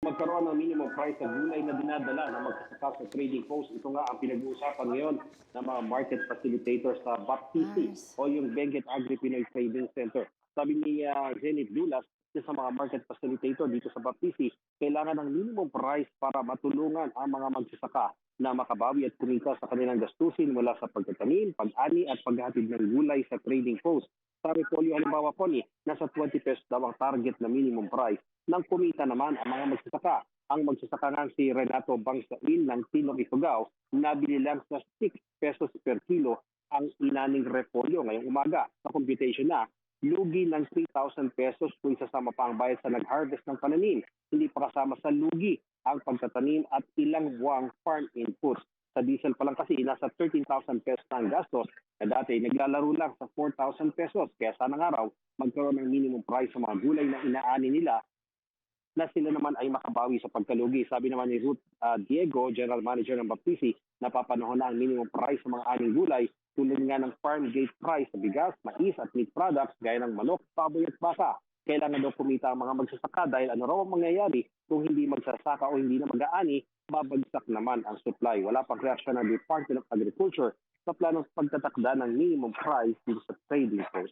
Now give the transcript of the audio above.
magkaroon ng minimum price sa gulay na dinadala ng magsasaka sa trading post. Ito nga ang pinag-uusapan ngayon ng mga market facilitators sa BAPTC Nice. o yung Benguet Agri-Pinoy Trading Center. Sabi ni Zenith Dulas, isa sa mga market facilitator dito sa BAPTC, kailangan ng minimum price para matulungan ang mga magsasaka na makabawi at kumita sa kanilang gastusin mula sa pagtatanim, pag-ani at paghatid ng gulay sa trading post. Sa repolyo halimbawa po nasa 20 pesos daw ang target na minimum price. Nang kumita naman ang mga magsasaka. Ang magsasaka nga si Renato Bangsail ng Tinok Ifugao, nabili lang sa 6 pesos per kilo ang inaning repolyo ngayong umaga. Sa computation na, lugi ng 3,000 pesos kung isasama pa ang bayad sa nag-harvest ng pananim. Hindi pa kasama sa lugi ang pagtatanim at ilang buwang farm inputs. Sa diesel pa lang kasi, nasa 13,000 pesos na ang gastos na dati naglalaro lang sa 4,000 pesos. Kaya sana nga raw magkaroon ng minimum price sa mga gulay na inaani nila na sila naman ay makabawi sa pagkalugi. Sabi naman ni Ruth Diego, General Manager ng BAPTC, napapanahon na ang minimum price sa mga aning gulay tulad nga ng farm gate price sa bigas, mais at meat products gaya ng manok, baboy at baka. Kailangan daw kumita ang mga magsasaka dahil ano raw ang mangyayari kung hindi magsasaka o hindi na mag-aani, babagsak naman ang supply. Wala pang reaksyon ng Department of Agriculture sa planong pagtatakda ng minimum price dito sa trading post.